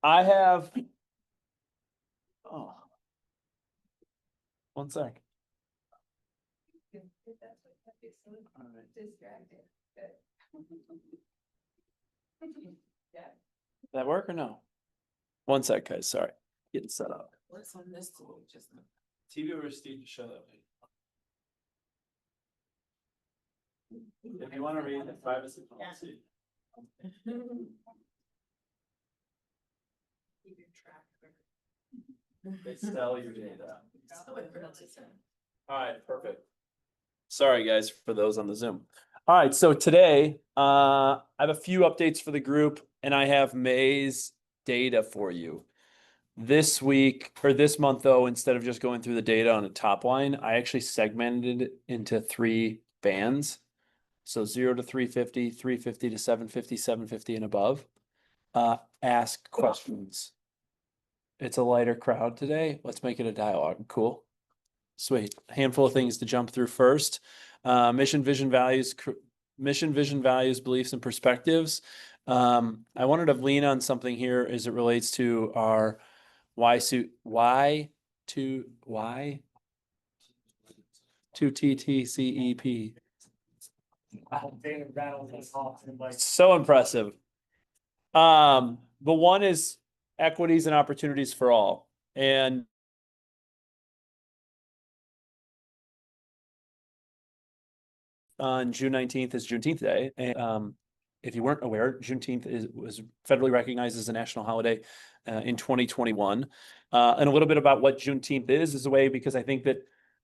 I have. Oh. One sec. That work or no? One sec, guys. Sorry. Getting set up. What's on this tool? Just TV over Steve to show that way. If you want to read the privacy policy. keep your track. They sell your data. All right, perfect. Sorry, guys, for those on the Zoom. All right, so today, I have a few updates for the group, and I have May's data for you. This week, or this month, though, instead of just going through the data on a top line, I actually segmented it into 3 bands. So 0 to 350, 350 to 750, 750 and above. Ask questions. It's a lighter crowd today. Let's make it a dialogue. Cool. Sweet. A handful of things to jump through first. Mission, vision, values, beliefs, and perspectives. I wanted to lean on something here as it relates to our Y2TTCEP. So impressive. The one is equities and opportunities for all. And on June 19th is Juneteenth Day. And if you weren't aware, Juneteenth was federally recognized as a national holiday in 2021. And a little bit about what Juneteenth is a way, because I think that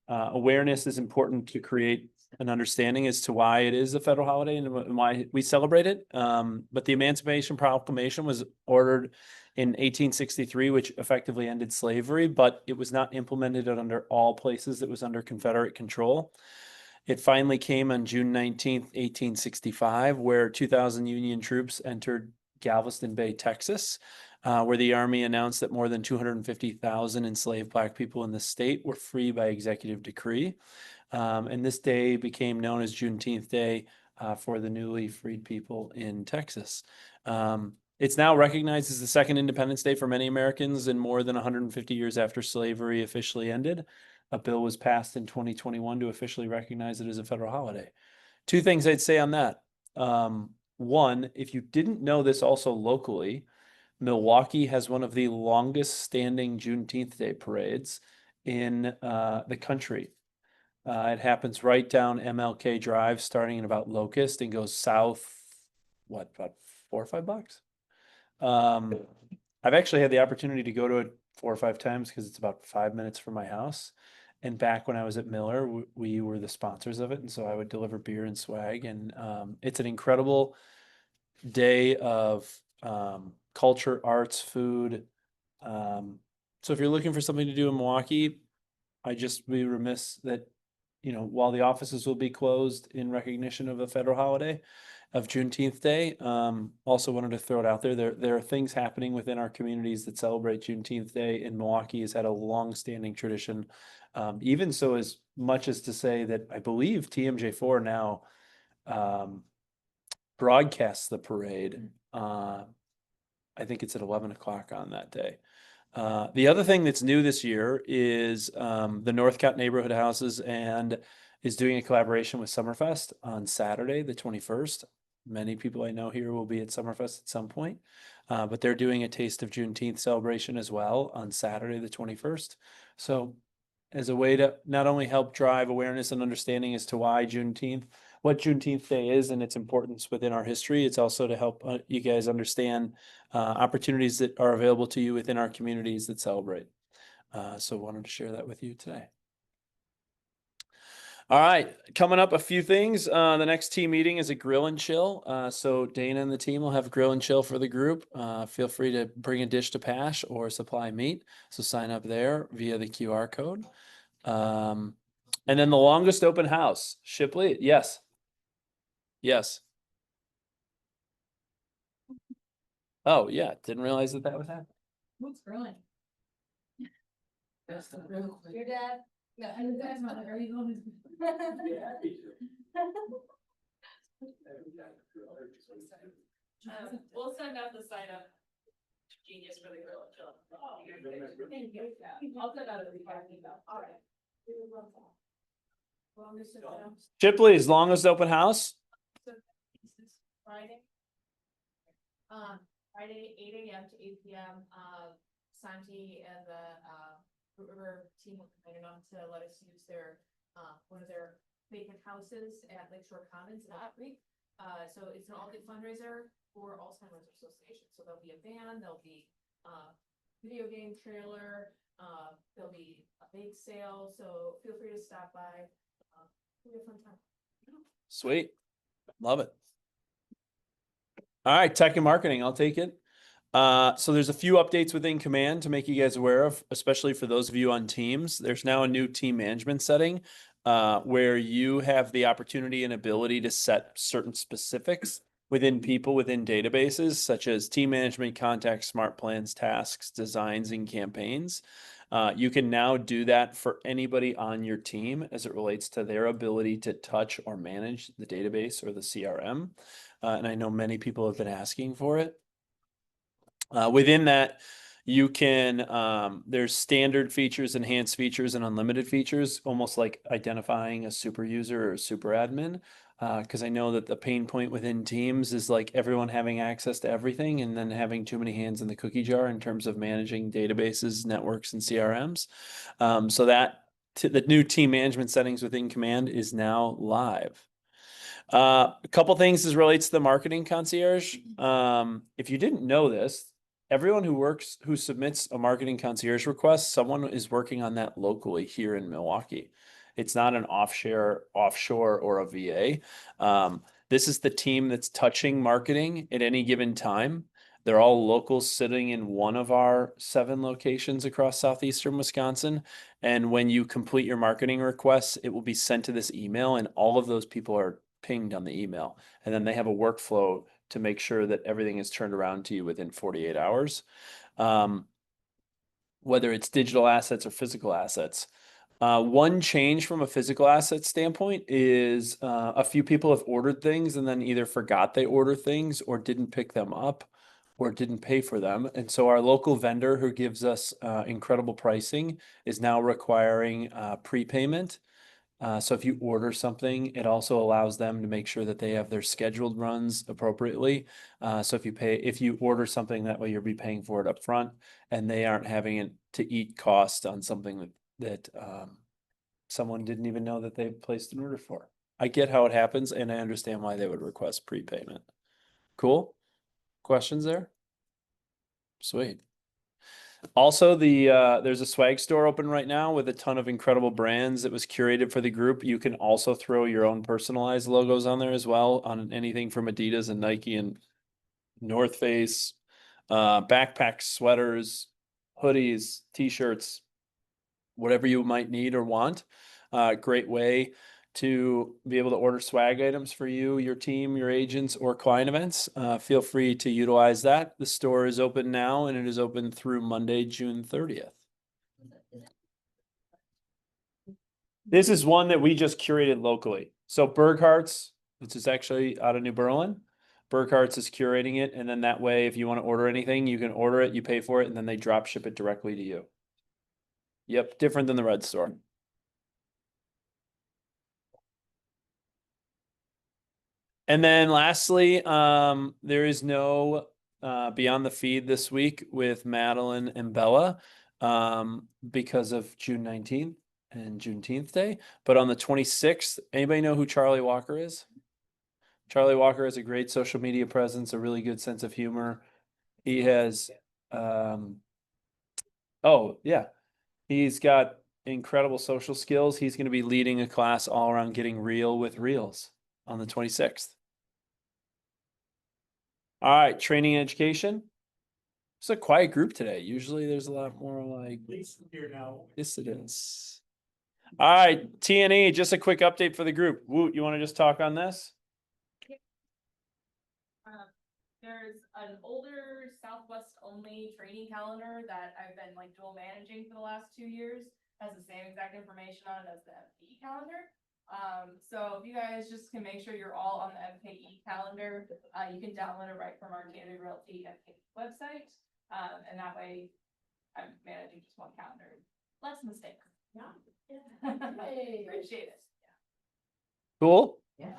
awareness is important to create an understanding as to why it is a federal holiday and why we celebrate it. But the Emancipation Proclamation was ordered in 1863, which effectively ended slavery, but it was not implemented under all places. It was under Confederate control. It finally came on June 19th, 1865, where 2,000 Union troops entered Galveston Bay, Texas, where the Army announced that more than 250,000 enslaved Black people in the state were free by executive decree. And this day became known as Juneteenth Day for the newly freed people in Texas. It's now recognized as the second Independence Day for many Americans, and more than 150 years after slavery officially ended. A bill was passed in 2021 to officially recognize it as a federal holiday. 2 things I'd say on that. One, if you didn't know this also locally, Milwaukee has one of the longest standing Juneteenth Day parades in the country. It happens right down MLK Drive, starting in about Locust and goes south, about 4 or 5 blocks. I've actually had the opportunity to go to it 4 or 5 times because it's about 5 minutes from my house. And back when I was at Miller, we were the sponsors of it. And so I would deliver beer and swag. And it's an incredible day of culture, arts, food. So if you're looking for something to do in Milwaukee, I just be remiss that, while the offices will be closed in recognition of a federal holiday of Juneteenth Day, also wanted to throw it out there. There are things happening within our communities that celebrate Juneteenth Day, and Milwaukee has had a long-standing tradition. Even so, as much as to say that I believe TMJ4 now broadcasts the parade. I think it's at 11 o'clock on that day. The other thing that's new this year is the Northcott Neighborhood Houses and is doing a collaboration with Summerfest on Saturday, the 21st. Many people I know here will be at Summerfest at some point, but they're doing a Taste of Juneteenth celebration as well on Saturday, the 21st. So as a way to not only help drive awareness and understanding as to what Juneteenth Day is and its importance within our history, it's also to help you guys understand opportunities that are available to you within our communities that celebrate. So wanted to share that with you today. All right, coming up a few things. The next team meeting is a grill and chill. So Dana and the team will have grill and chill for the group. Feel free to bring a dish to Pash or supply meat. So sign up there via the QR code. And then the longest open house, Shipley. Yes. Yes. Oh yeah, didn't realize that was happening. Who's grilling? That's the real quick. Your dad? No, and you guys might already know his. We'll send out the sign up. Genius for the grill and chill. Thank you. I'll send out a email. All right. Shipley's longest open house. Friday. Friday, 8 AM to 8 PM, Santi and the, Root River team were kind enough to let us use their, one of their vacant houses at Lakeshore Commons in Otter Creek. So it's an all-day fundraiser for Alzheimer's Association, so there'll be a band, there'll be, video game trailer, there'll be a bake sale, so feel free to stop by. It'll be a fun time. Sweet. Love it. All right, tech and marketing, I'll take it. So there's a few updates within Command to make you guys aware of, especially for those of you on teams. There's now a new team management setting where you have the opportunity and ability to set certain specifics within people within databases, such as team management, contacts, smart plans, tasks, designs, and campaigns. You can now do that for anybody on your team as it relates to their ability to touch or manage the database or the CRM. And I know many people have been asking for it. Within that, you can, there's standard features, enhanced features, and unlimited features, almost like identifying a super user or a super admin. Because I know that the pain point within Teams is like everyone having access to everything and then having too many hands in the cookie jar in terms of managing databases, networks, and CRMs. So that the new team management settings within Command is now live. A couple things as relates to the marketing concierge. If you didn't know this, everyone who submits a marketing concierge request, someone is working on that locally here in Milwaukee. It's not an offshore or a VA. This is the team that's touching marketing at any given time. They're all locals sitting in one of our 7 locations across southeastern Wisconsin. And when you complete your marketing requests, it will be sent to this email, and all of those people are pinged on the email. And then they have a workflow to make sure that everything is turned around to you within 48 hours. Whether it's digital assets or physical assets. One change from a physical asset standpoint is a few people have ordered things and then either forgot they ordered things or didn't pick them up or didn't pay for them. And so our local vendor who gives us incredible pricing is now requiring prepayment. So if you order something, it also allows them to make sure that they have their scheduled runs appropriately. So if you order something, that way you'll be paying for it up front and they aren't having to eat cost on something that someone didn't even know that they placed an order for. I get how it happens and I understand why they would request prepayment. Cool. Questions there? Sweet. Also, there's a swag store open right now with a ton of incredible brands that was curated for the group. You can also throw your own personalized logos on there as well, on anything from Adidas and Nike and North Face, backpacks, sweaters, hoodies, t-shirts, whatever you might need or want. Great way to be able to order swag items for you, your team, your agents, or client events. Feel free to utilize that. The store is open now and it is open through Monday, June 30th. This is one that we just curated locally. So Burghart's, which is actually out of New Berlin, Burghart's is curating it. And then that way, if you want to order anything, you can order it, you pay for it, and then they drop ship it directly to you. Yep, different than the Red Store. And then lastly, there is no Beyond the Feed this week with Madeline and Bella because of June 19th and Juneteenth Day. But on the 26th, anybody know who Charlie Walker is? Charlie Walker has a great social media presence, a really good sense of humor. He has, oh yeah, he's got incredible social skills. He's going to be leading a class all around getting real with reels on the 26th. All right, training and education. It's a quiet group today. Usually there's a lot more like dissidents. All right, T&E, just a quick update for the group. Woot, you want to just talk on this? There's an older Southwest only training calendar that I've been like dual managing for the last 2 years. Has the same exact information on it as the FPE calendar. So if you guys just can make sure you're all on the MKE calendar, you can download it right from our Canada Realty MKE website. And that way I'm managing just one calendar. Less mistakes. Appreciate it. Cool. Yeah.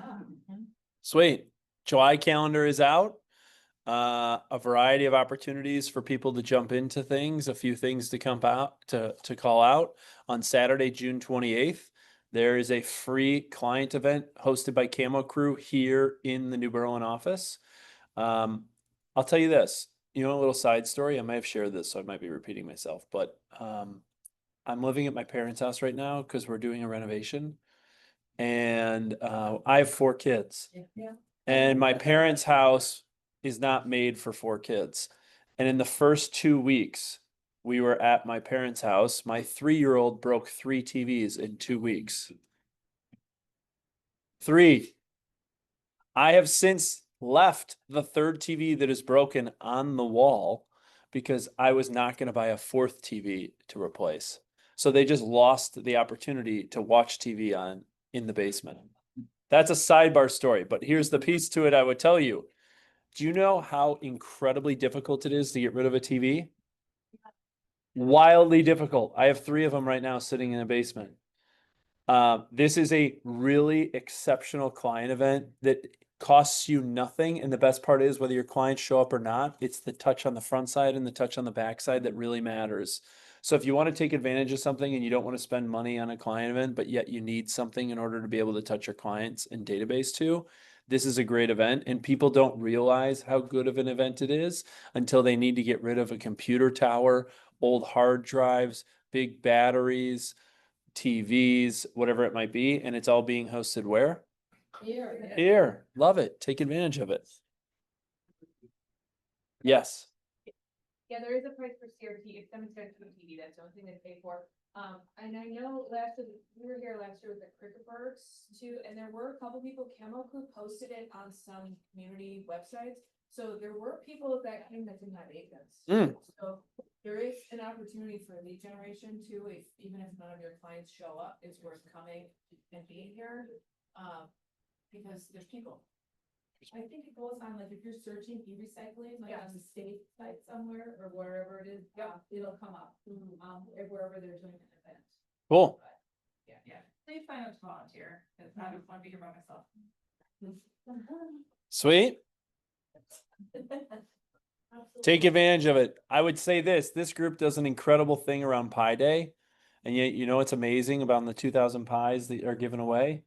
Sweet. July calendar is out. A variety of opportunities for people to jump into things, a few things to come out to call out. On Saturday, June 28th, there is a free client event hosted by Camo Crew here in the New Berlin office. I'll tell you this, a little side story. I might have shared this, so I might be repeating myself, but I'm living at my parents' house right now because we're doing a renovation. And I have 4 kids. Yeah. And my parents' house is not made for 4 kids. And in the first 2 weeks, we were at my parents' house. My 3-year-old broke 3 TVs in 2 weeks. 3. I have since left the 3rd TV that is broken on the wall because I was not going to buy a 4th TV to replace. So they just lost the opportunity to watch TV on in the basement. That's a sidebar story, but here's the piece to it I would tell you. Do you know how incredibly difficult it is to get rid of a TV? Wildly difficult. I have 3 of them right now sitting in a basement. This is a really exceptional client event that costs you nothing. And the best part is whether your clients show up or not, it's the touch on the front side and the touch on the back side that really matters. So if you want to take advantage of something and you don't want to spend money on a client event, but yet you need something in order to be able to touch your clients and database too, this is a great event. And people don't realize how good of an event it is until they need to get rid of a computer tower, old hard drives, big batteries, TVs, whatever it might be. And it's all being hosted where? Here. Love it. Take advantage of it. Yes. Yeah, there is a price for CRT, it's demonstrated to TV, that's the only thing they pay for. And I know we were here last year with the cricket birds too, and there were a couple people, Camo Crew posted it on some community websites. So there were people that came that didn't have agents. So there is an opportunity for lead generation too, even if none of your clients show up, it's worth coming and being here. Because there's people. I think it goes on, like, if you're searching e-recycling, like on the state site somewhere or wherever it is, it'll come up, wherever they're doing an event. Cool. Yeah. Please find out to volunteer, because I don't want to be here by myself. Sweet. Take advantage of it. I would say this group does an incredible thing around Pi Day. And yet, what's amazing about the 2,000 pies that are given away?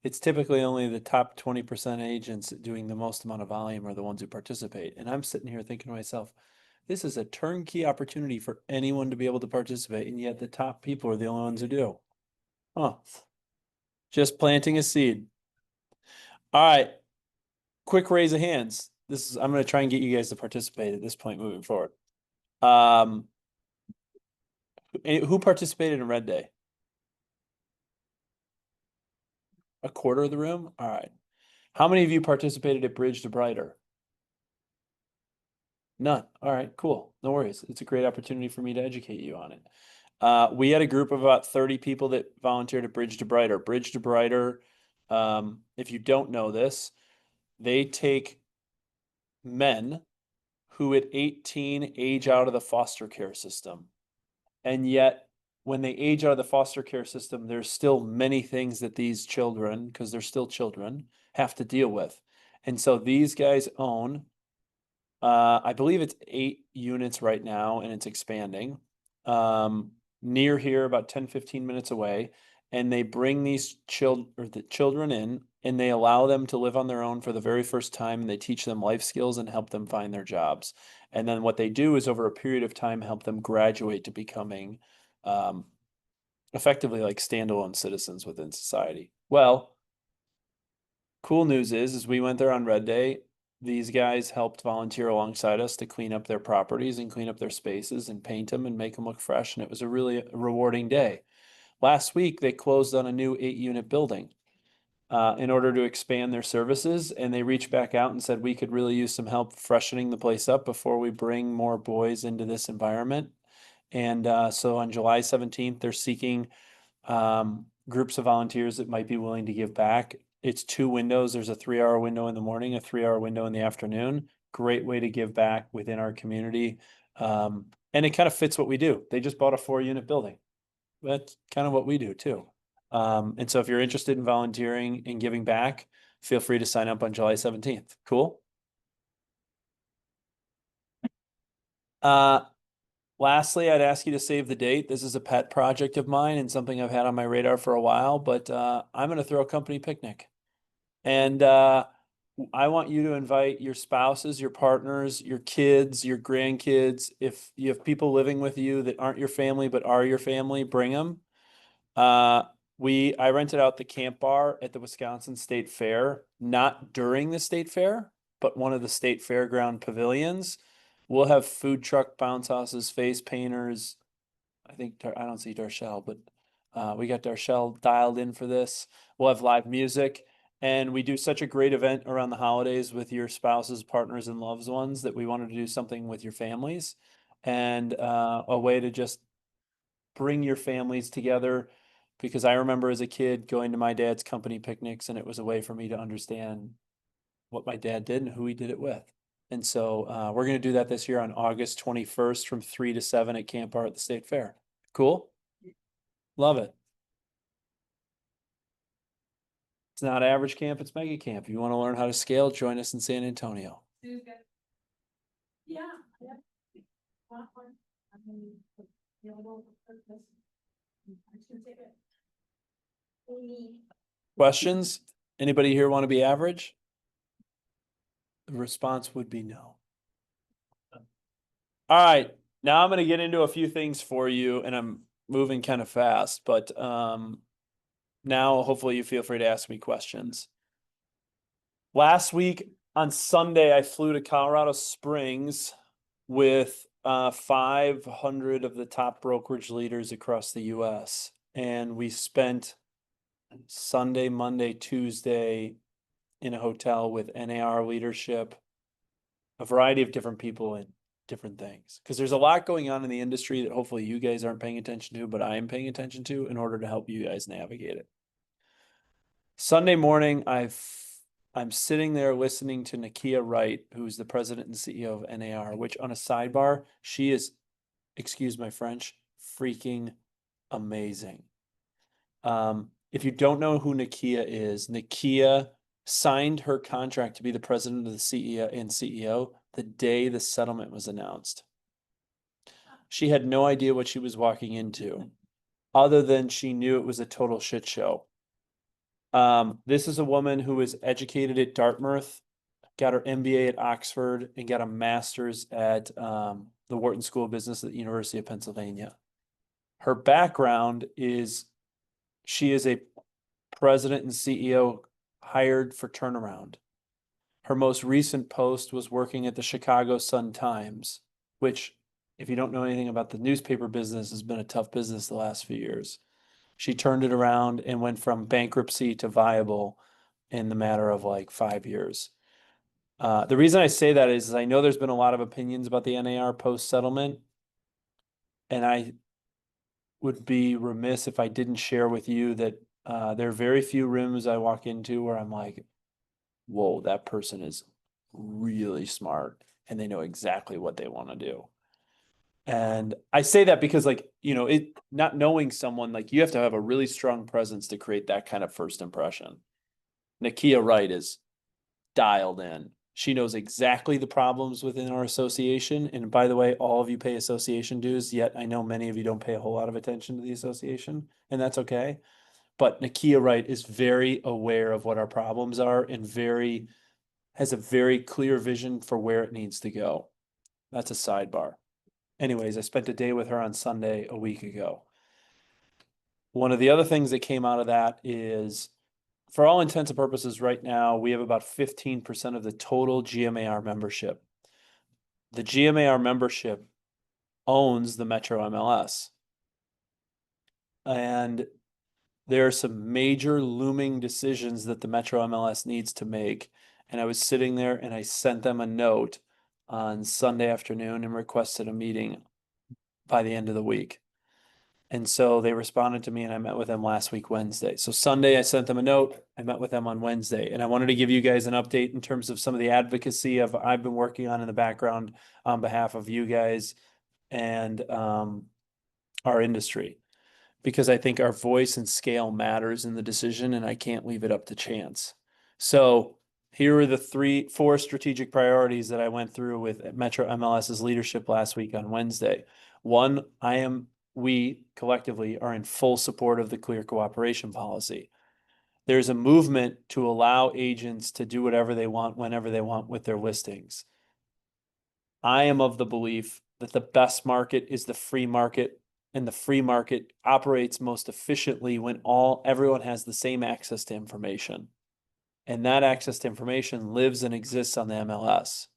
It's typically only the top 20% agents doing the most amount of volume are the ones who participate. And I'm sitting here thinking to myself, this is a turnkey opportunity for anyone to be able to participate. And yet the top people are the only ones who do. Huh. Just planting a seed. All right. Quick raise of hands. I'm going to try and get you guys to participate at this point moving forward. Who participated in Red Day? A quarter of the room? All right. How many of you participated at Bridge to Brighter? None. All right, cool. No worries. It's a great opportunity for me to educate you on it. We had a group of about 30 people that volunteered at Bridge to Brighter. Bridge to Brighter, if you don't know this, they take men who at 18 age out of the foster care system. And yet when they age out of the foster care system, there's still many things that these children, because they're still children, have to deal with. And so these guys own, I believe it's 8 units right now, and it's expanding. Near here, about 10-15 minutes away. And they bring these children in, and they allow them to live on their own for the very first time. And they teach them life skills and help them find their jobs. And then what they do is over a period of time, help them graduate to becoming effectively like standalone citizens within society. Well, cool news is we went there on Red Day. These guys helped volunteer alongside us to clean up their properties and clean up their spaces and paint them and make them look fresh. And it was a really rewarding day. Last week, they closed on a new 8-unit building in order to expand their services. And they reached back out and said, we could really use some help freshening the place up before we bring more boys into this environment. And so on July 17th, they're seeking groups of volunteers that might be willing to give back. It's 2 windows. There's a 3-hour window in the morning, a 3-hour window in the afternoon. Great way to give back within our community. And it kind of fits what we do. They just bought a 4-unit building. That's kind of what we do too. And so if you're interested in volunteering and giving back, feel free to sign up on July 17th. Cool. Lastly, I'd ask you to save the date. This is a pet project of mine and something I've had on my radar for a while, but I'm going to throw a company picnic. And I want you to invite your spouses, your partners, your kids, your grandkids. If you have people living with you that aren't your family but are your family, bring them. I rented out the camp bar at the Wisconsin State Fair, not during the state fair, but one of the state fairground pavilions. We'll have food truck bounce houses, face painters. I think I don't see Darshell, but we got Darshell dialed in for this. We'll have live music, and we do such a great event around the holidays with your spouses, partners, and loved ones that we wanted to do something with your families, and a way to just bring your families together. Because I remember as a kid going to my dad's company picnics, and it was a way for me to understand what my dad did and who he did it with. And so we're going to do that this year on August 21st from 3 to 7 at Camp Bar at the State Fair. Cool? Love it. It's not average camp, it's mega camp. If you want to learn how to scale, join us in San Antonio. Yeah. Available for this. I should take it. Questions? Anybody here want to be average? The response would be no. All right, now I'm going to get into a few things for you, and I'm moving kind of fast, but now hopefully you feel free to ask me questions. Last week on Sunday, I flew to Colorado Springs with 500 of the top brokerage leaders across the US. And we spent Sunday, Monday, Tuesday in a hotel with NAR leadership, a variety of different people and different things. Because there's a lot going on in the industry that hopefully you guys aren't paying attention to, but I am paying attention to in order to help you guys navigate it. Sunday morning, I'm sitting there listening to Nakia Wright, who's the president and CEO of NAR, which on a sidebar, she is, excuse my French, freaking amazing. If you don't know who Nakia is, Nakia signed her contract to be the president of the CEO the day the settlement was announced. She had no idea what she was walking into, other than she knew it was a total shit show. This is a woman who was educated at Dartmouth, got her MBA at Oxford, and got a master's at the Wharton School of Business at the University of Pennsylvania. Her background is she is a president and CEO hired for turnaround. Her most recent post was working at the Chicago Sun-Times, which, if you don't know anything about the newspaper business, has been a tough business the last few years. She turned it around and went from bankruptcy to viable in the matter of like 5 years. The reason I say that is I know there's been a lot of opinions about the NAR post-settlement, and I would be remiss if I didn't share with you that there are very few rooms I walk into where I'm like, whoa, that person is really smart and they know exactly what they want to do. And I say that because, like, you know, not knowing someone, like, you have to have a really strong presence to create that kind of first impression. Nakia Wright is dialed in. She knows exactly the problems within our association. And by the way, all of you pay association dues, yet I know many of you don't pay a whole lot of attention to the association, and that's okay. But Nakia Wright is very aware of what our problems are and has a very clear vision for where it needs to go. That's a sidebar. Anyways, I spent a day with her on Sunday a week ago. One of the other things that came out of that is, for all intents and purposes right now, we have about 15% of the total GMAR membership. The GMAR membership owns the Metro MLS. And there are some major looming decisions that the Metro MLS needs to make. And I was sitting there and I sent them a note on Sunday afternoon and requested a meeting by the end of the week. And so they responded to me and I met with them last week, Wednesday. So Sunday, I sent them a note. I met with them on Wednesday and I wanted to give you guys an update in terms of some of the advocacy I've been working on in the background on behalf of you guys and our industry. Because I think our voice and scale matters in the decision and I can't leave it up to chance. So here are the 4 strategic priorities that I went through with Metro MLS's leadership last week on Wednesday. One, we collectively are in full support of the clear cooperation policy. There's a movement to allow agents to do whatever they want, whenever they want with their listings. I am of the belief that the best market is the free market, and the free market operates most efficiently when everyone has the same access to information. And that access to information lives and exists on the MLS.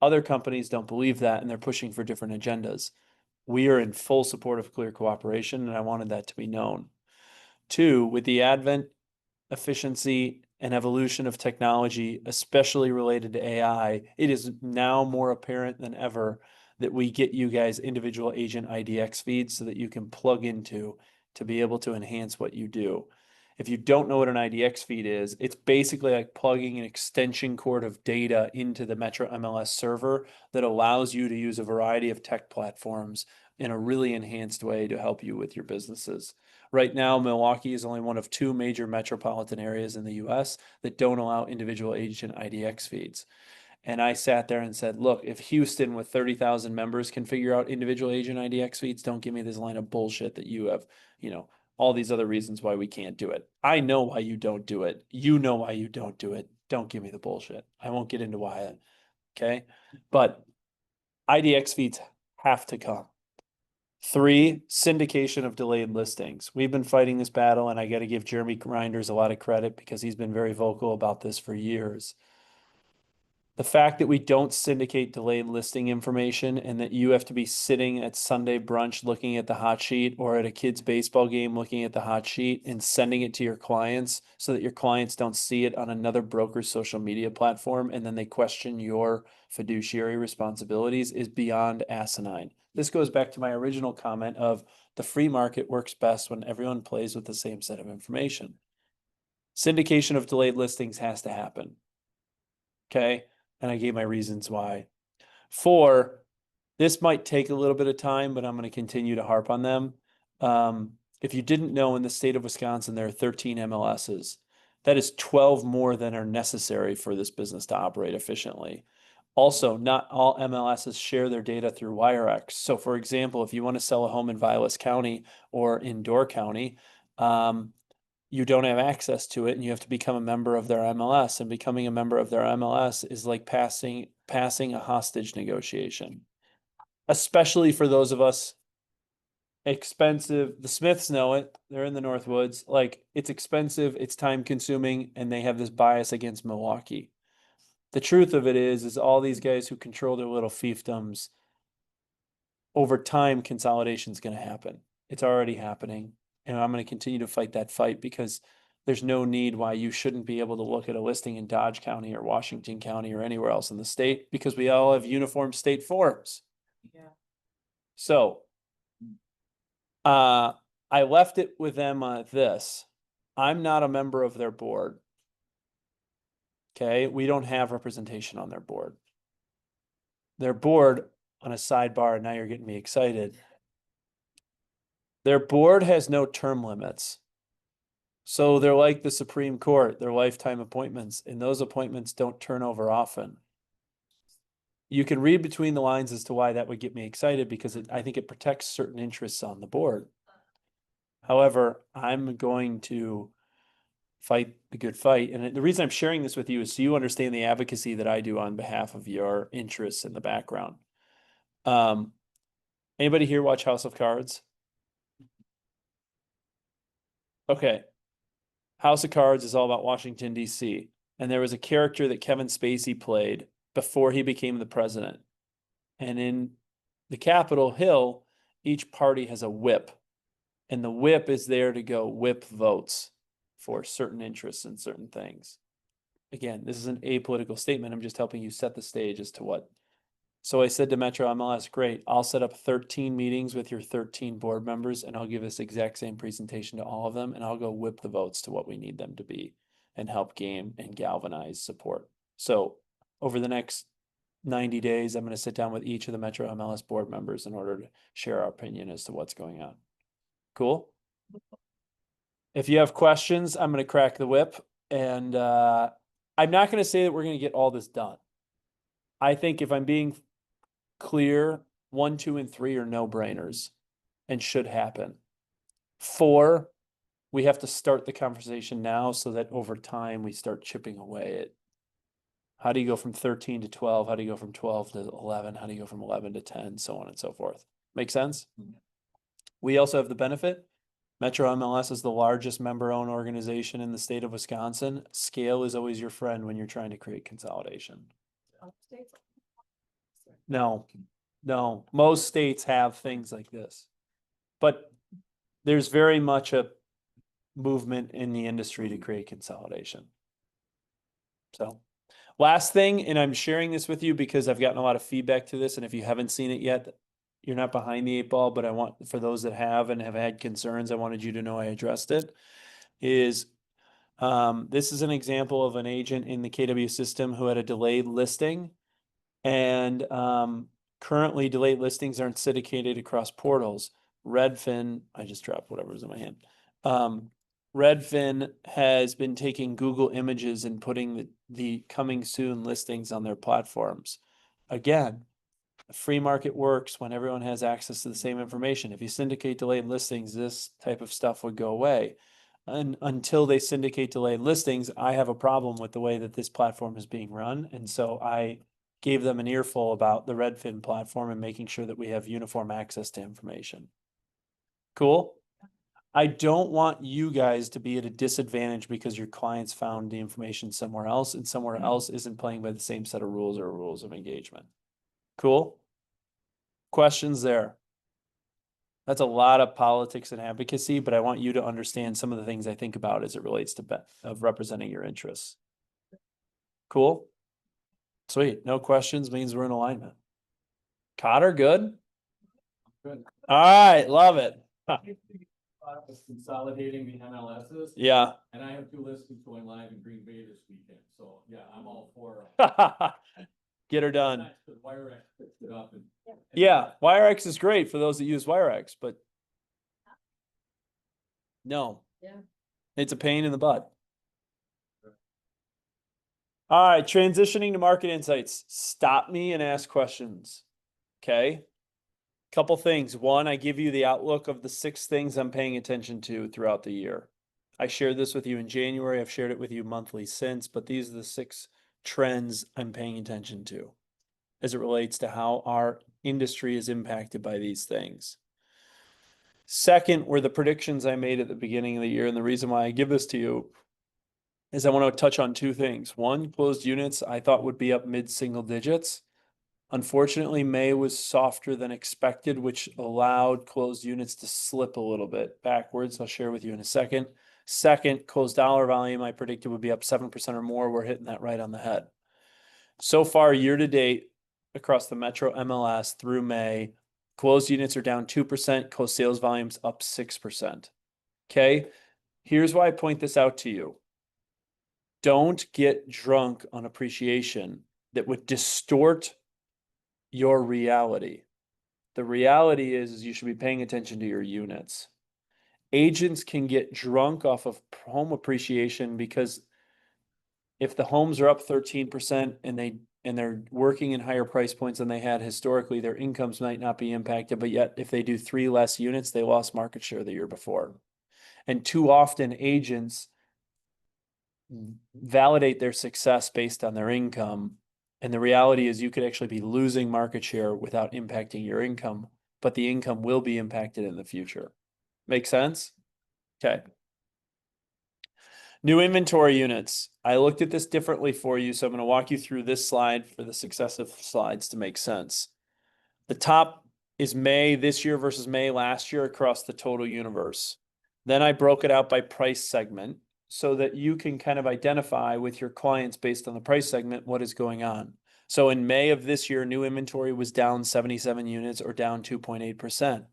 Other companies don't believe that and they're pushing for different agendas. We are in full support of clear cooperation, and I wanted that to be known. 2, with the advent, efficiency, and evolution of technology, especially related to AI, it is now more apparent than ever that we get you guys individual agent IDX feeds so that you can plug into to be able to enhance what you do. If you don't know what an IDX feed is, it's basically like plugging an extension cord of data into the Metro MLS server that allows you to use a variety of tech platforms in a really enhanced way to help you with your businesses. Right now, Milwaukee is only one of 2 major metropolitan areas in the US that don't allow individual agent IDX feeds. And I sat there and said, look, if Houston with 30,000 members can figure out individual agent IDX feeds, don't give me this line of bullshit that you have, all these other reasons why we can't do it. I know why you don't do it. You know why you don't do it. Don't give me the bullshit. I won't get into why. Okay. But IDX feeds have to come. 3, syndication of delayed listings. We've been fighting this battle, and I got to give Jeremy Reinders a lot of credit because he's been very vocal about this for years. The fact that we don't syndicate delayed listing information and that you have to be sitting at Sunday brunch looking at the hot sheet or at a kid's baseball game looking at the hot sheet and sending it to your clients so that your clients don't see it on another broker's social media platform and then they question your fiduciary responsibilities is beyond asinine. This goes back to my original comment of the free market works best when everyone plays with the same set of information. Syndication of delayed listings has to happen. Okay. And I gave my reasons why. 4, this might take a little bit of time, but I'm going to continue to harp on them. If you didn't know, in the state of Wisconsin, there are 13 MLSs. That is 12 more than are necessary for this business to operate efficiently. Also, not all MLSs share their data through WireX. So for example, if you want to sell a home in Vilas County or in Door County, you don't have access to it and you have to become a member of their MLS, and becoming a member of their MLS is like passing a hostage negotiation, especially for those of us expensive. The Smiths know it. They're in the Northwoods. Like, it's expensive, it's time consuming, and they have this bias against Milwaukee. The truth of it is all these guys who control their little fiefdoms, over time, consolidation is going to happen. It's already happening. And I'm going to continue to fight that fight because there's no need why you shouldn't be able to look at a listing in Dodge County or Washington County or anywhere else in the state because we all have uniform state forms. Yeah. So, I left it with them on this. I'm not a member of their board. Okay. We don't have representation on their board. Their board, on a sidebar, now you're getting me excited. Their board has no term limits. So they're like the Supreme Court, they're lifetime appointments, and those appointments don't turn over often. You can read between the lines as to why that would get me excited because I think it protects certain interests on the board. However, I'm going to fight the good fight. And the reason I'm sharing this with you is so you understand the advocacy that I do on behalf of your interests in the background. Anybody here watch House of Cards? Okay. House of Cards is all about Washington, D.C. And there was a character that Kevin Spacey played before he became the president. And in the Capitol Hill, each party has a whip. And the whip is there to go whip votes for certain interests and certain things. Again, this is an apolitical statement. I'm just helping you set the stage as to what So I said to Metro MLS, great, I'll set up 13 meetings with your 13 board members and I'll give this exact same presentation to all of them and I'll go whip the votes to what we need them to be and help game and galvanize support. So over the next 90 days, I'm going to sit down with each of the Metro MLS board members in order to share our opinion as to what's going on. Cool. If you have questions, I'm going to crack the whip and I'm not going to say that we're going to get all this done. I think if I'm being clear, 1, 2, and 3 are no-brainers and should happen. 4, we have to start the conversation now so that over time we start chipping away at how do you go from 13 to 12? How do you go from 12 to 11? How do you go from 11 to 10? So on and so forth. Make sense? We also have the benefit. Metro MLS is the largest member-owned organization in the state of Wisconsin. Scale is always your friend when you're trying to create consolidation. No, most states have things like this, but there's very much a movement in the industry to create consolidation. So last thing, and I'm sharing this with you because I've gotten a lot of feedback to this, and if you haven't seen it yet, you're not behind the 8 ball, but I want, for those that have and have had concerns, I wanted you to know I addressed it, is this is an example of an agent in the KW system who had a delayed listing. And currently delayed listings aren't syndicated across portals. Redfin, I just dropped whatever was in my hand. Redfin has been taking Google images and putting the coming soon listings on their platforms. Again, free market works when everyone has access to the same information. If you syndicate delayed listings, this type of stuff would go away. And until they syndicate delayed listings, I have a problem with the way that this platform is being run. And so I gave them an earful about the Redfin platform and making sure that we have uniform access to information. Cool. I don't want you guys to be at a disadvantage because your clients found the information somewhere else and somewhere else isn't playing by the same set of rules or rules of engagement. Cool. Questions there? That's a lot of politics and advocacy, but I want you to understand some of the things I think about as it relates to of representing your interests. Cool. Sweet. No questions means we're in alignment. Cotter, good? Good. All right. Love it. Consolidating the MLSs. Yeah. And I have 2 listings going live in Green Bay this weekend, so yeah, I'm all for. Get her done. Nice, 'cause WireX picked it up and. Yeah. WireX is great for those that use WireX, but no. Yeah. It's a pain in the butt. All right, transitioning to market insights. Stop me and ask questions. Okay. Couple things. One, I give you the outlook of the 6 things I'm paying attention to throughout the year. I shared this with you in January. I've shared it with you monthly since, but these are the 6 trends I'm paying attention to as it relates to how our industry is impacted by these things. Second were the predictions I made at the beginning of the year. And the reason why I give this to you is I want to touch on 2 things. One, closed units I thought would be up mid-single digits. Unfortunately, May was softer than expected, which allowed closed units to slip a little bit backwards. I'll share with you in a second. Second, closed dollar volume I predicted would be up 7% or more. We're hitting that right on the head. So far, year to date, across the Metro MLS through May, closed units are down 2%, closed sales volumes up 6%. Okay, here's why I point this out to you. Don't get drunk on appreciation that would distort your reality. The reality is you should be paying attention to your units. Agents can get drunk off of home appreciation because if the homes are up 13% and they're working in higher price points than they had historically, their incomes might not be impacted, but yet if they do 3 less units, they lost market share the year before. And too often agents validate their success based on their income. And the reality is you could actually be losing market share without impacting your income, but the income will be impacted in the future. Make sense? Okay. New inventory units. I looked at this differently for you, so I'm going to walk you through this slide for the successive slides to make sense. The top is May this year versus May last year across the total universe. Then I broke it out by price segment so that you can kind of identify with your clients based on the price segment what is going on. So in May of this year, new inventory was down 77 units or down 2.8%.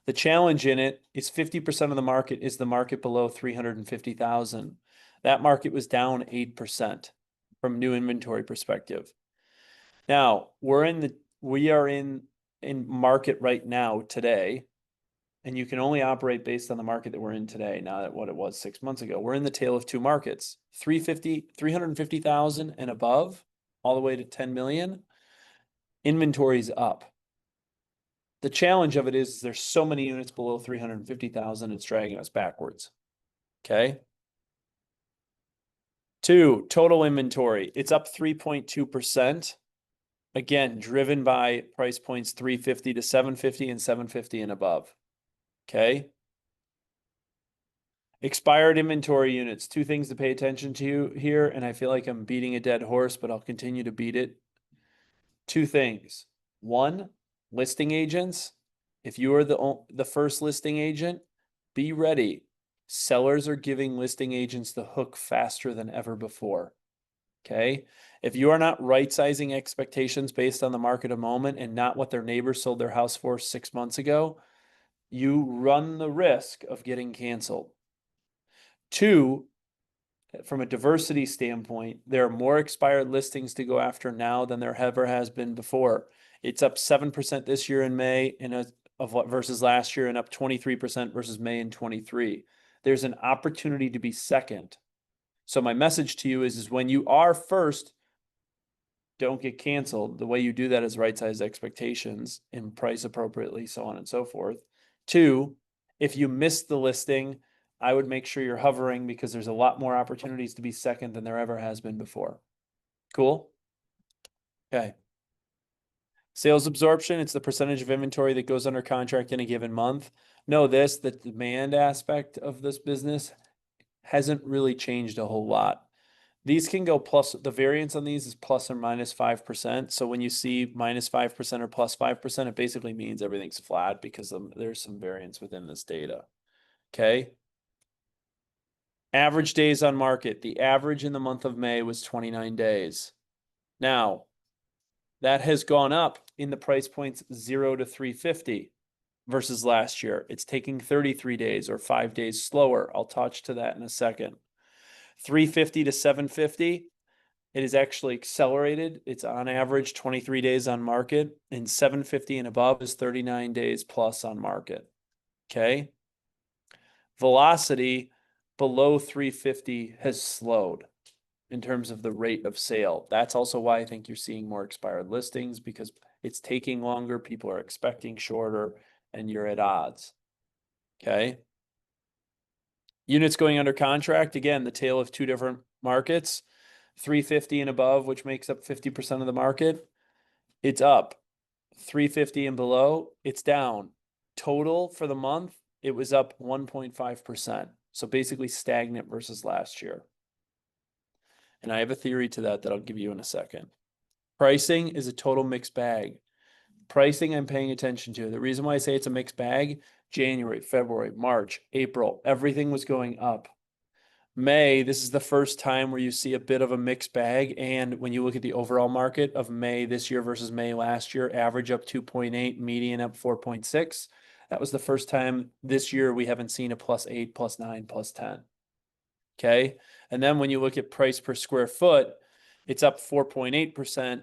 The challenge in it is 50% of the market is the market below 350,000. That market was down 8% from new inventory perspective. Now, we are in market right now today, and you can only operate based on the market that we're in today, not what it was 6 months ago. We're in the tale of two markets, 350,000 and above, all the way to 10 million. Inventory's up. The challenge of it is there's so many units below 350,000, it's dragging us backwards. Okay. 2, total inventory. It's up 3.2%. Again, driven by price points 350 to 750 and 750 and above. Okay. Expired inventory units. 2 things to pay attention to here, and I feel like I'm beating a dead horse, but I'll continue to beat it. 2 things. 1, listing agents. If you are the first listing agent, be ready. Sellers are giving listing agents the hook faster than ever before. Okay. If you are not right sizing expectations based on the market of moment and not what their neighbors sold their house for 6 months ago, you run the risk of getting canceled. 2, from a diversity standpoint, there are more expired listings to go after now than there ever has been before. It's up 7% this year in May versus last year, and up 23% versus May in 23. There's an opportunity to be second. So my message to you is when you are first, don't get canceled. The way you do that is right size expectations and price appropriately, so on and so forth. 2, if you miss the listing, I would make sure you're hovering because there's a lot more opportunities to be second than there ever has been before. Cool? Okay. Sales absorption, it's the percentage of inventory that goes under contract in a given month. Know this, the demand aspect of this business hasn't really changed a whole lot. These can go plus, the variance on these is plus or minus 5%. So when you see minus 5% or plus 5%, it basically means everything's flat because there's some variance within this data. Okay. Average days on market. The average in the month of May was 29 days. Now, that has gone up in the price points 0 to 350 versus last year. It's taking 33 days or 5 days slower. I'll touch to that in a second. 350 to 750, it is actually accelerated. It's on average 23 days on market, and 750 and above is 39 days plus on market. Okay. Velocity below 350 has slowed in terms of the rate of sale. That's also why I think you're seeing more expired listings, because it's taking longer. People are expecting shorter, and you're at odds. Okay. Units going under contract, again, the tale of 2 different markets, 350 and above, which makes up 50% of the market. It's up. 350 and below, it's down. Total for the month, it was up 1.5%. So basically stagnant versus last year. And I have a theory to that I'll give you in a second. Pricing is a total mixed bag. Pricing I'm paying attention to. The reason why I say it's a mixed bag, January, February, March, April, everything was going up. May, this is the first time where you see a bit of a mixed bag. And when you look at the overall market of May this year versus May last year, average up 2.8, median up 4.6. That was the first time this year we haven't seen a +8, +9, +10. Okay. And then when you look at price per square foot, it's up 4.8%.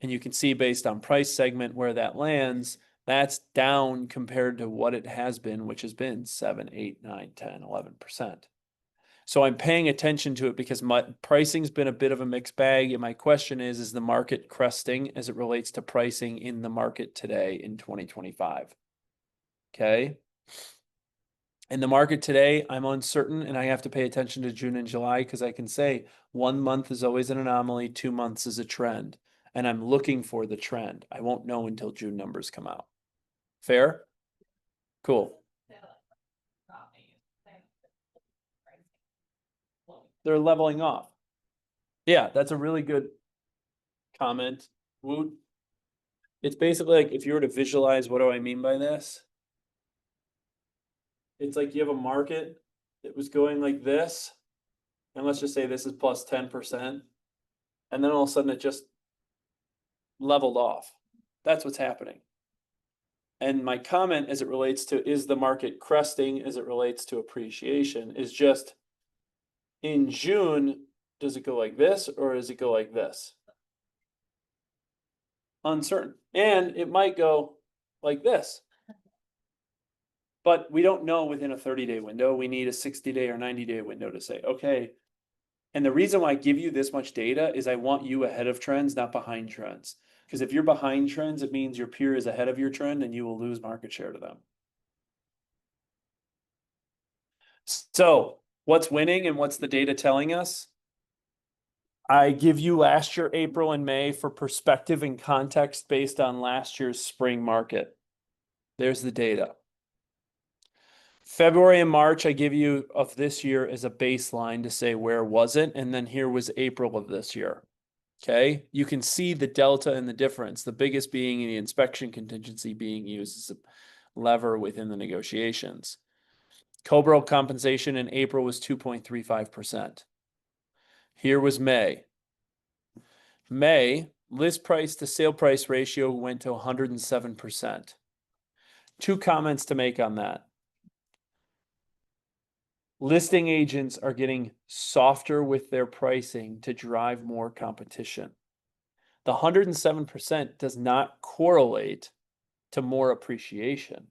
And you can see based on price segment where that lands, that's down compared to what it has been, which has been 7, 8, 9, 10, 11%. So I'm paying attention to it because my pricing's been a bit of a mixed bag. And my question is the market cresting as it relates to pricing in the market today in 2025? Okay. In the market today, I'm uncertain, and I have to pay attention to June and July because I can say 1 month is always an anomaly, 2 months is a trend, and I'm looking for the trend. I won't know until June numbers come out. Fair? Cool. They're leveling off. Yeah, that's a really good comment. Woot. It's basically like if you were to visualize, what do I mean by this? It's like you have a market that was going like this, and let's just say this is plus 10%. And then all of a sudden it just leveled off. That's what's happening. And my comment as it relates to is the market cresting as it relates to appreciation is just in June, does it go like this or does it go like this? Uncertain. And it might go like this. But we don't know within a 30-day window. We need a 60-day or 90-day window to say, okay. And the reason why I give you this much data is I want you ahead of trends, not behind trends. Because if you're behind trends, it means your peer is ahead of your trend and you will lose market share to them. So what's winning and what's the data telling us? I give you last year, April and May for perspective and context based on last year's spring market. There's the data. February and March, I give you of this year as a baseline to say where was it, and then here was April of this year. Okay, you can see the delta and the difference, the biggest being the inspection contingency being used as a lever within the negotiations. Co-broke compensation in April was 2.35%. Here was May. May, list price to sale price ratio went to 107%. Two comments to make on that. Listing agents are getting softer with their pricing to drive more competition. The 107% does not correlate to more appreciation.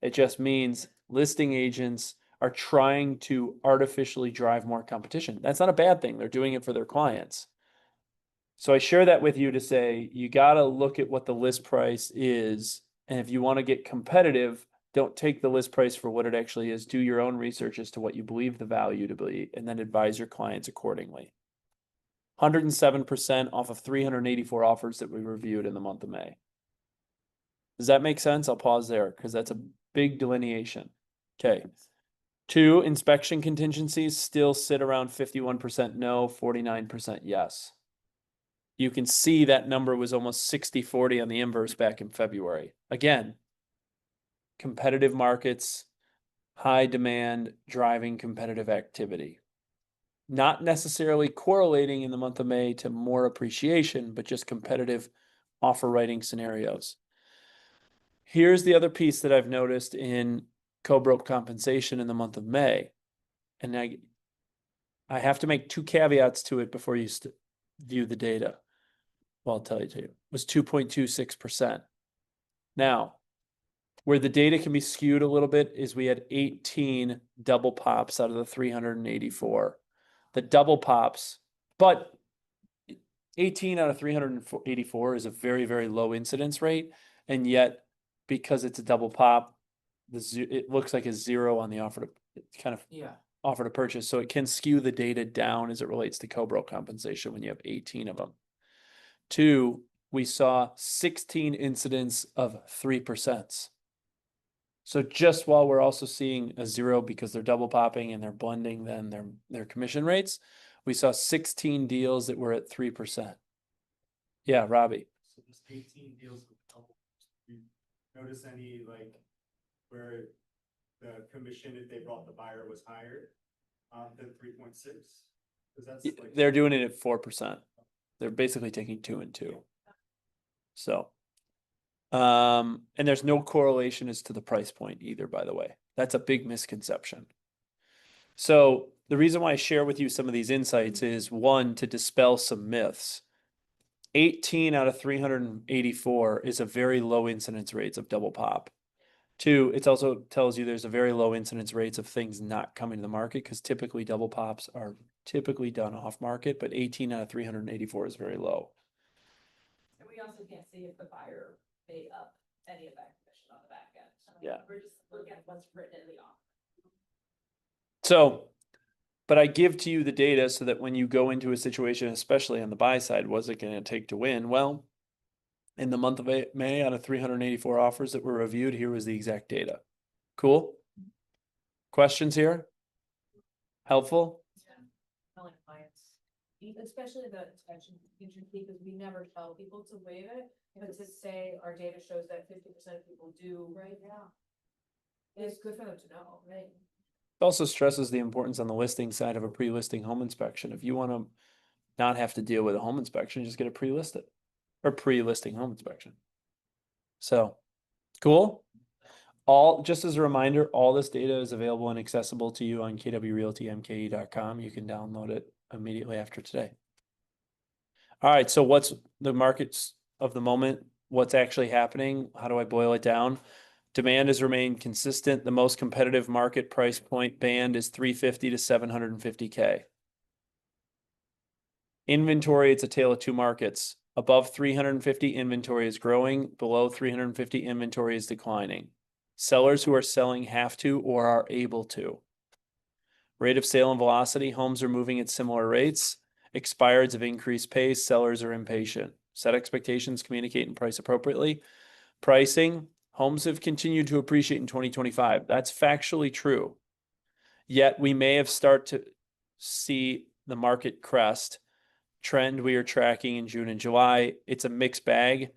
It just means listing agents are trying to artificially drive more competition. That's not a bad thing. They're doing it for their clients. So I share that with you to say, you got to look at what the list price is. And if you want to get competitive, don't take the list price for what it actually is. Do your own research as to what you believe the value to be, and then advise your clients accordingly. 107% off of 384 offers that we reviewed in the month of May. Does that make sense? I'll pause there because that's a big delineation. Okay. 2, inspection contingencies still sit around 51% no, 49% yes. You can see that number was almost 60-40 on the inverse back in February. Again, competitive markets, high demand, driving competitive activity. Not necessarily correlating in the month of May to more appreciation, but just competitive offer writing scenarios. Here's the other piece that I've noticed in co-broke compensation in the month of May. And I have to make 2 caveats to it before you view the data. Well, I'll tell you to you. It was 2.26%. Now, where the data can be skewed a little bit is we had 18 double pops out of the 384. The double pops, but 18 out of 384 is a very, very low incidence rate. And yet, because it's a double pop, it looks like a 0 on the offer to kind of offer to purchase. So it can skew the data down as it relates to co-broke compensation when you have 18 of them. 2, we saw 16 incidents of 3%. So just while we're also seeing a 0 because they're double popping and they're blending then their commission rates, we saw 16 deals that were at 3%. Yeah, Robbie. So there's 18 deals with double. You notice any like where the commission, if they brought the buyer, was higher than 3.6? Because that's like They're doing it at 4%. They're basically taking 2 and 2. So, and there's no correlation as to the price point either, by the way. That's a big misconception. So the reason why I share with you some of these insights is 1, to dispel some myths. 18 out of 384 is a very low incidence rates of double pop. 2, it also tells you there's a very low incidence rates of things not coming to the market because typically double pops are typically done off market, but 18 out of 384 is very low. And we also can't see if the buyer made up any of that commission on the back end. Yeah. We're just looking at what's written in the offer. So, but I give to you the data so that when you go into a situation, especially on the buy side, what's it going to take to win? Well, in the month of May, out of 384 offers that were reviewed, here was the exact data. Cool? Questions here? Helpful? Telling clients, especially the inspection contingency, because we never tell people to waive it, but to say our data shows that 50% of people do right now. It's good for them to know, right? It also stresses the importance on the listing side of a pre-listing home inspection. If you want to not have to deal with a home inspection, just get it pre-listed. or pre-listing home inspection. So, cool. Just as a reminder, all this data is available and accessible to you on kwrealtymke.com. You can download it immediately after today. All right, so what's the markets of the moment? What's actually happening? How do I boil it down? Demand has remained consistent. The most competitive market price point band is 350 to 750K. Inventory, it's a tale of two markets. Above 350 inventory is growing, below 350 inventory is declining. Sellers who are selling have to or are able to. Rate of sale and velocity, homes are moving at similar rates. Expireds have increased pace, sellers are impatient. Set expectations, communicate and price appropriately. Pricing, homes have continued to appreciate in 2025. That's factually true. Yet we may have started to see the market crest trend we are tracking in June and July. It's a mixed bag,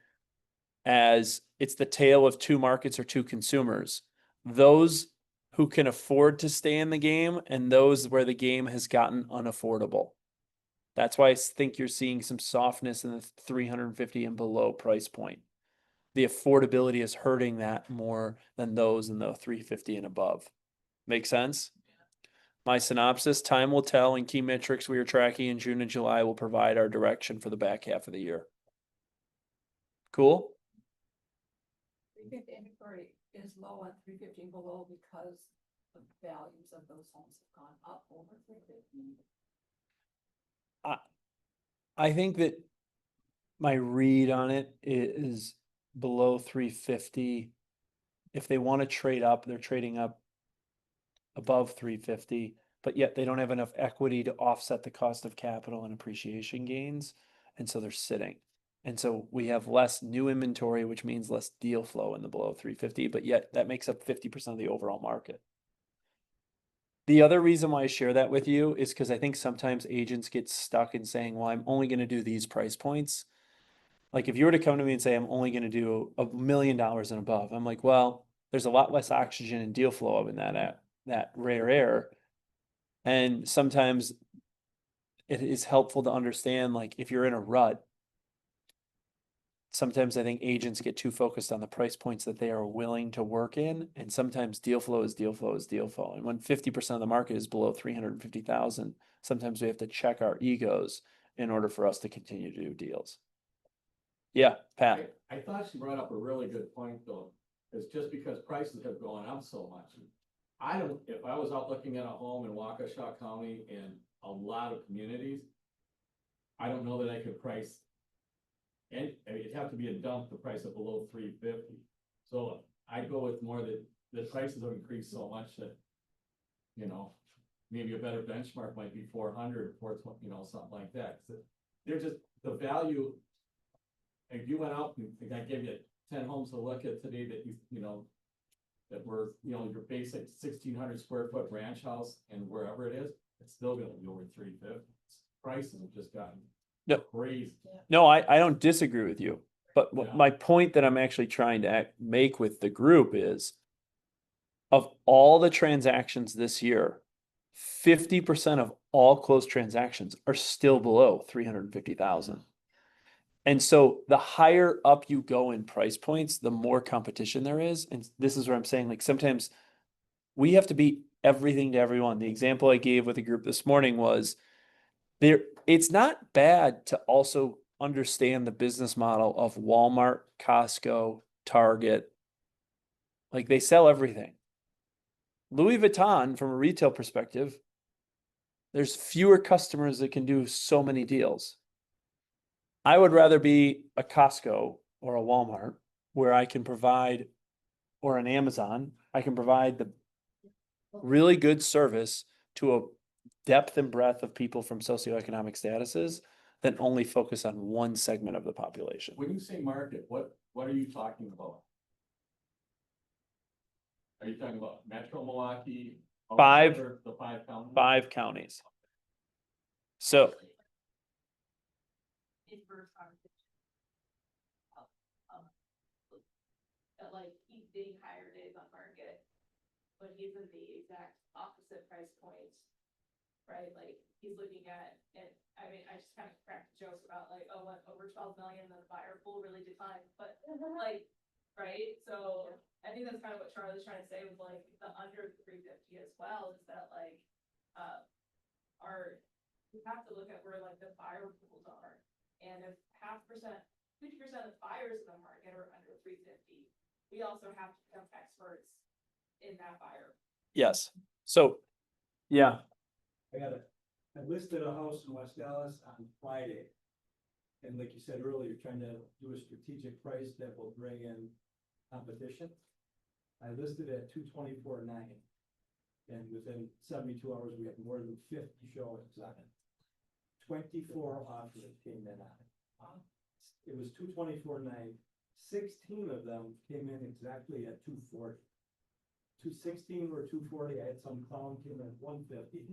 as it's the tale of two markets or two consumers. Those who can afford to stay in the game and those where the game has gotten unaffordable. That's why I think you're seeing some softness in the 350 and below price point. The affordability is hurting that more than those in the 350 and above. Make sense? My synopsis, time will tell, and key metrics we are tracking in June and July will provide our direction for the back half of the year. Cool? You think the inventory is low on 350 and below because the values of those homes have gone up over 350? I think that my read on it is below 350. If they want to trade up, they're trading up above 350, but yet they don't have enough equity to offset the cost of capital and appreciation gains. And so they're sitting. And so we have less new inventory, which means less deal flow in the below 350, but yet that makes up 50% of the overall market. The other reason why I share that with you is because I think sometimes agents get stuck in saying, well, I'm only going to do these price points. Like if you were to come to me and say, I'm only going to do $1 million and above, I'm like, well, there's a lot less oxygen and deal flow in that rare air. And sometimes it is helpful to understand, like if you're in a rut, sometimes I think agents get too focused on the price points that they are willing to work in. And sometimes deal flow is deal flow is deal flow. And when 50% of the market is below 350,000, sometimes we have to check our egos in order for us to continue to do deals. Yeah, Pat. I thought she brought up a really good point though, is just because prices have gone up so much. If I was out looking at a home in Waukesha County in a lot of communities, I don't know that I could price. And I mean, it'd have to be a dump, the price of below 350. So I go with more that the prices have increased so much that, you know, maybe a better benchmark might be 400, 420, you know, something like that. So they're just the value. If you went out and I gave you 10 homes to look at today that you know, that were, you know, your basic 1,600 square foot ranch house and wherever it is, it's still gonna be over 350. Prices have just gotten crazy. No, I don't disagree with you. But Yeah. my point that I'm actually trying to make with the group is, of all the transactions this year, 50% of all closed transactions are still below 350,000. And so the higher up you go in price points, the more competition there is. And this is where I'm saying, like, sometimes we have to beat everything to everyone. The example I gave with the group this morning was it's not bad to also understand the business model of Walmart, Costco, Target. Like, they sell everything. Louis Vuitton, from a retail perspective, there's fewer customers that can do so many deals. I would rather be a Costco or a Walmart where I can provide, or an Amazon, I can provide the really good service to a depth and breadth of people from socioeconomic statuses than only focus on one segment of the population. When you say market, what are you talking about? Are you talking about Metro Milwaukee? The 5 counties? 5 counties. So Inverse conversation. That like he's being higher days on market, but he's in the exact opposite price point right? Like, he's looking at, and I mean, I just kind of cracked jokes about like, oh, what, over 12 million, the buyer pool really declined, but like, right? So I think that's kind of what Charlie's trying to say with like the under 350 as well, is that like, we have to look at where like the buyer pools are. And if 50% of the buyers in the market are under 350, we also have to become experts in that buyer. Yes. So, yeah, I listed a house in West Dallas on Friday. And like you said earlier, trying to do a strategic price that will bring in competition. I listed at 224.9. And within 72 hours, we had more than 50 showings on it. 24 offers came in on it. It was 224.9. 16 of them came in exactly at 240. 216 were 240. I had some clown came in at 150.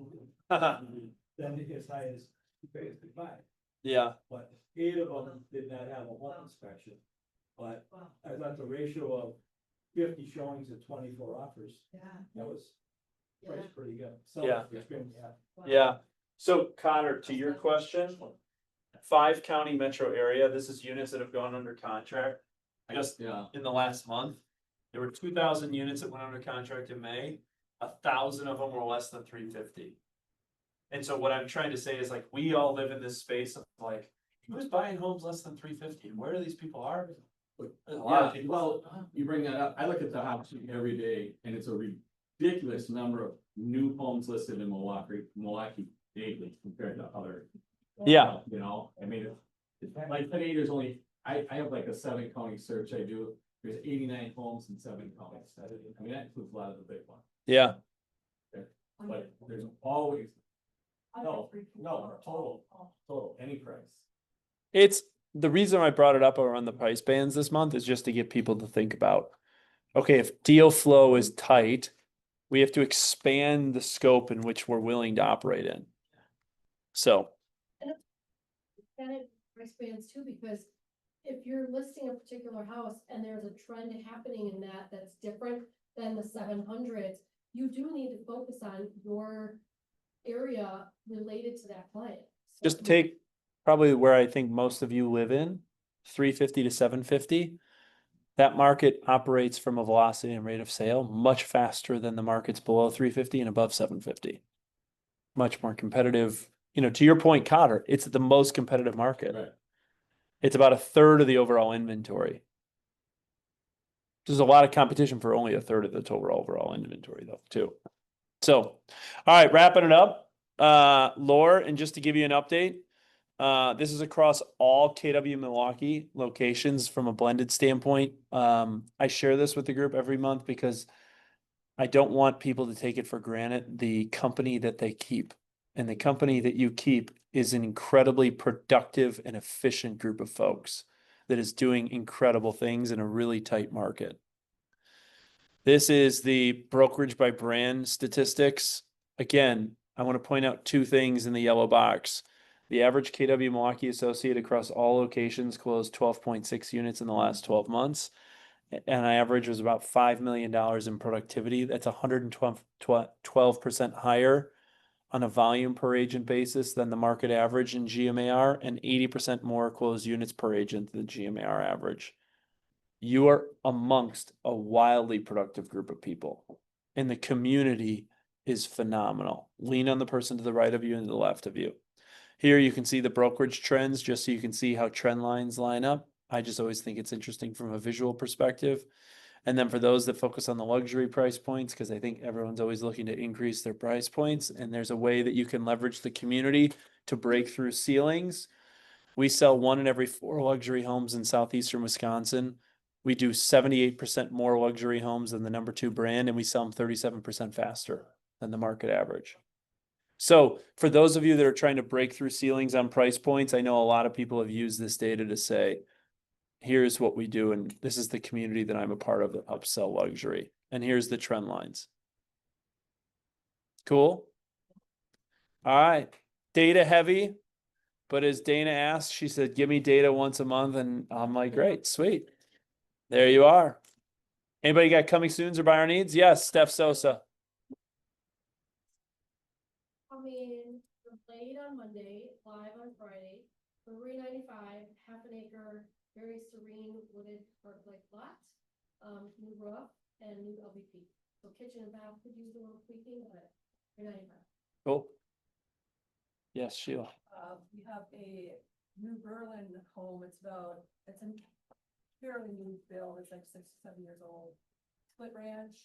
Then as high as 255. yeah, But 8 of them did not have a home inspection. But I thought the ratio of 50 showings and 24 offers, Yeah. that was priced pretty good. Yeah. Extremely happy. yeah. So Connor, to your question, 5-county metro area, this is units that have gone under contract. Just Yeah. in the last month, there were 2,000 units that went under contract in May. 1,000 of them were less than 350. And so what I'm trying to say is like, we all live in this space of like, who's buying homes less than 350? And where do these people are? There's a lot of Yeah, people. well, you bring that up. I look at the house every day and it's a ridiculous number of new homes listed in Milwaukee daily compared to other. Yeah, You know, I mean, it's like today, there's only, I have like a 7-county search I do. There's 89 homes in 7 counties. I mean, that includes a lot of the big ones, yeah, but there's always, no, total, any price. it's the reason I brought it up around the price bands this month is just to get people to think about, okay, if deal flow is tight, we have to expand the scope in which we're willing to operate in. So, Kind of price bands too, because if you're listing a particular house and there's a trend happening in that that's different than the 700s, you do need to focus on your area related to that client. So- just take probably where I think most of you live in, 350 to 750. That market operates from a velocity and rate of sale much faster than the markets below 350 and above 750. Much more competitive. You know, to your point, Cotter, it's the most competitive market. Right. It's about 1/3 of the overall inventory. There's a lot of competition for only 1/3 of the total overall inventory though, too. So, all right, wrapping it up. Laura, and just to give you an update, this is across all KW Milwaukee locations from a blended standpoint. I share this with the group every month because I don't want people to take it for granted, the company that they keep. And the company that you keep is an incredibly productive and efficient group of folks that is doing incredible things in a really tight market. This is the brokerage by brand statistics. Again, I want to point out 2 things in the yellow box. The average KW Milwaukee associate across all locations closed 12.6 units in the last 12 months. And our average was about $5 million in productivity. That's 112% higher on a volume per agent basis than the market average in GMAR, and 80% more closed units per agent than the GMAR average. You are amongst a wildly productive group of people, and the community is phenomenal. Lean on the person to the right of you and to the left of you. Here you can see the brokerage trends, just so you can see how trend lines line up. I just always think it's interesting from a visual perspective. And then for those that focus on the luxury price points, because I think everyone's always looking to increase their price points, and there's a way that you can leverage the community to break through ceilings. We sell 1 in every 4 luxury homes in southeastern Wisconsin. We do 78% more luxury homes than the number 2 brand, and we sell them 37% faster than the market average. So for those of you that are trying to break through ceilings on price points, I know a lot of people have used this data to say, here's what we do, and this is the community that I'm a part of that helps sell luxury. And here's the trend lines. Cool. All right. Data heavy, but as Dana asked, she said, give me data once a month, and I'm like, great, sweet. There you are. Anybody got coming soons or buyer needs? Yes, Steph Sosa. Coming live on Friday. For $395, half an acre, very serene wooded park-like lot. New roof and new LVP. So kitchen and bath could use a little tweaking, but $395. Cool. Yes, Sheila. We have a New Berlin home, it's a fairly new build, it's like 6 to 7 years old. Split ranch,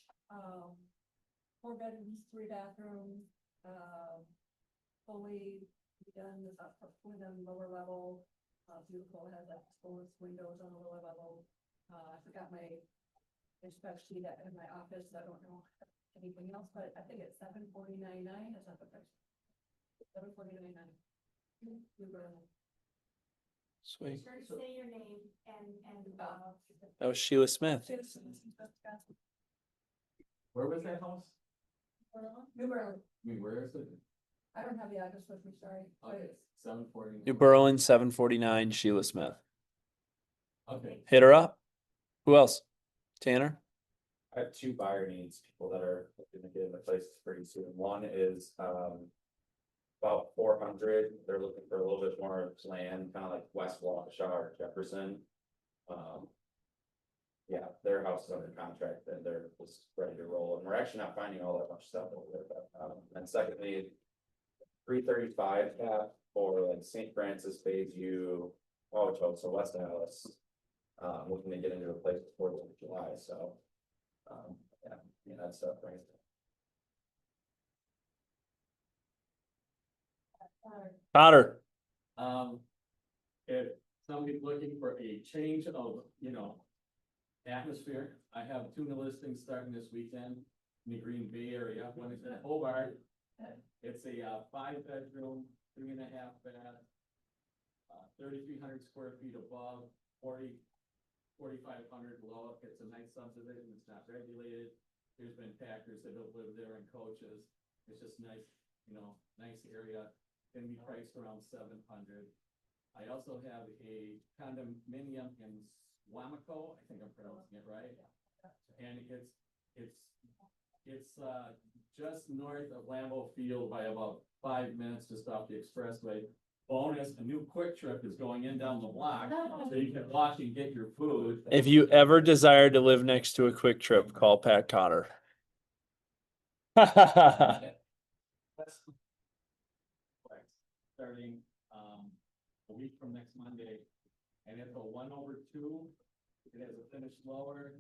4 bedrooms, 3 bathrooms, fully done, fully done lower level. Beautiful, it has like exposed windows on the lower level. I forgot my spec sheet in my office, I don't know anything else, but I think it's $749.9, is that the price? $749.9. New Berlin. Sweet. Sure to say your name and, That was Sheila Smith. Where was that house? New Berlin. I mean, where is it? I don't have the address with me, sorry. but Okay, it's- 740. New Berlin, 749, Sheila Smith. Okay. Hit her up. Who else? Tanner? I have two buyer needs, people that are looking to get in the places pretty soon. One is, about 400, they're looking for a little bit more land, kind of like West Waukesha or Jefferson. Yeah, their house is under contract and they're just ready to roll, and we're actually not finding all that much stuff over there, but, and secondly. 335 cap for like St. Francis, Bayview, Wauwatosa, so West Dallas. Looking to get into a place before the end of July, so. Yeah, that's stuff right there. Potter. If somebody's looking for a change of, atmosphere, I have 2 new listings starting this weekend in the Green Bay area. One is in Hobart. It's a 5-bedroom, 3.5 bath, 3,300 square feet above, 4,500 below. It's a nice subdivision. It's not regulated. There's been Packers that have lived there and coaches. It's just nice, nice area. Can be priced around 700. I also have a condominium in Wamico. I think I'm pronouncing it right. And it's just north of Lambeau Field by about 5 minutes, just off the expressway. Bonus, a new Quick Trip is going in down the block, so you can walk and get your food. If you ever desire to live next to a Quick Trip, call Pat Cotter. Starting, a week from next Monday, and it's a 1/2. It has a finish lower.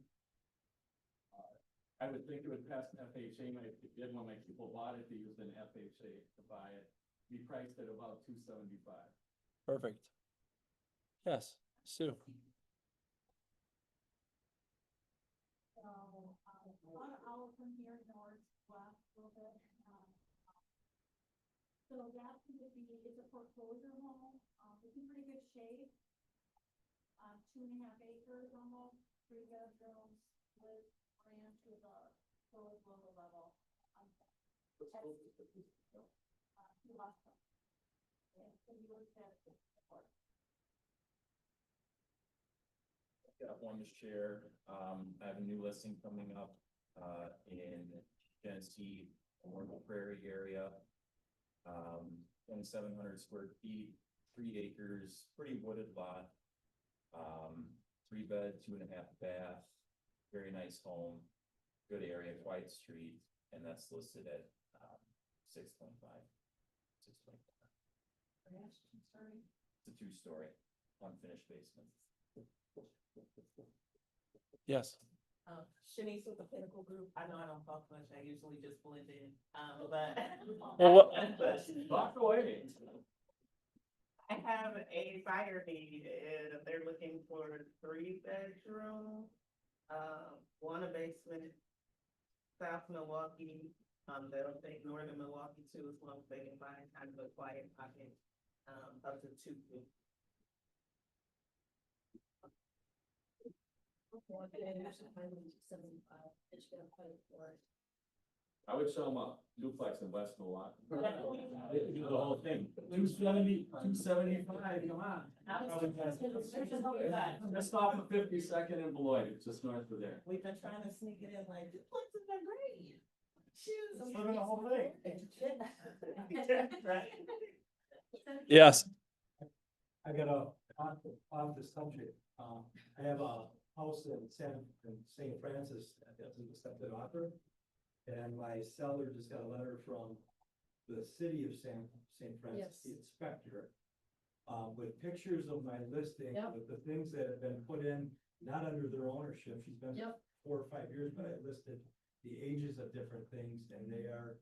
I would think it would pass FHA, it did when my people bought it, they used an FHA to buy it. Be priced at about 275. Perfect. Yes, Sue. about an hour from here northwest a little bit. So that's gonna be, it's a foreclosure home, it's in pretty good shape. 2.5 acres almost, 3 bedrooms with ranch with a solar lower level. Got one to share. I have a new listing coming up, in Genesee, Orville Prairie area. 2,700 square feet, 3 acres, pretty wooded lot. 3 bed, 2.5 bath, very nice home, good area, quiet street, and that's listed at, 6.5. 6.5. It's a 2-story, unfinished basement. Yes. Shanice with the Pinnacle Group. I know I don't talk much. I usually just blend in. But Well, Walk away. I have a buyer need and they're looking for 3 bedroom, 1 a basement, South Milwaukee. That'll take Northern Milwaukee too, as long as they can find kind of a quiet pocket, up to 2. I would show them a duplex in West Milwaukee. Do the whole thing. 270, 275, come on. Just off of 52nd and Beloit, it's just north of there. We've been trying to sneak it in like, duplexes are great. Shoes. Just living the whole thing. Right. Yes. I got off the subject, I have a house in St. Francis that's an accepted offer. And my seller just got a letter from the city of St. Francis, the inspector. With pictures of my listing, Yep. with the things that have been put in, not under their ownership, she's been Yep. 4 or 5 years, but I listed the ages of different things, and they are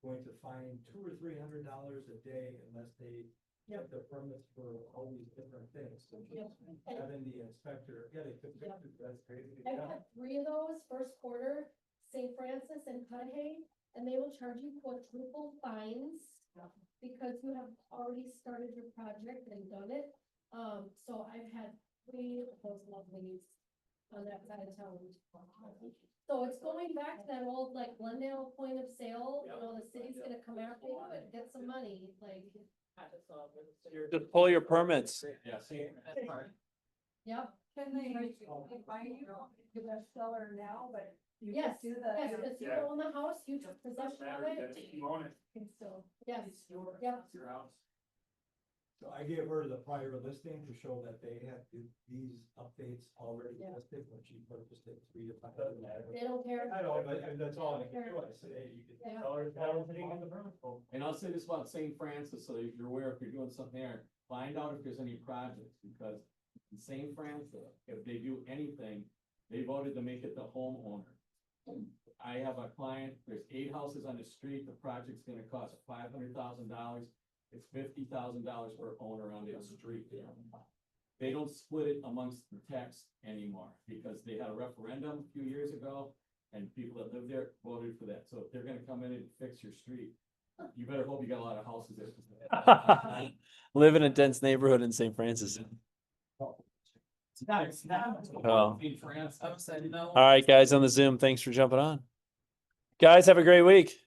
going to fine $200 or $300 a day unless they get the permits for all these different things. So Yep. having the inspector, yeah, they took Yep. pictures, that's crazy. I've had 3 of those first quarter, St. Francis and Cudahy, and they will charge you quadruple fines because you have already started your project and done it. So I've had 3 of those lovelies on that side of town. So it's going back to that old like Glendale point of sale, you know, the city's gonna come after you and get some money, like, Just pull your permits. Yeah, see, yep. Can they buy you the best seller now, but you Yes, just do the. yes, if you own the house, you took possession of it, Can still. yes, yep. So I gave her the prior listing to show that they had these updates already Yeah. listed when she purchased it 3 to 5. They don't care. I know, but that's all I can do. I said, hey, you can Yeah. tell her that everything on the permit. and I'll say this about St. Francis, so that you're aware if you're doing something there, find out if there's any projects, because in St. Francis, if they do anything, they voted to make it the homeowner. I have a client, there's 8 houses on the street, the project's gonna cost $500,000. It's $50,000 per owner on the street. They don't split it amongst the tax anymore, because they had a referendum a few years ago, and people that live there voted for that, so if they're gonna come in and fix your street, you better hope you got a lot of houses there. Live in a dense neighborhood in St. Francis. It's not. Oh. In France. All right, guys on the Zoom, thanks for jumping on. Guys, have a great week.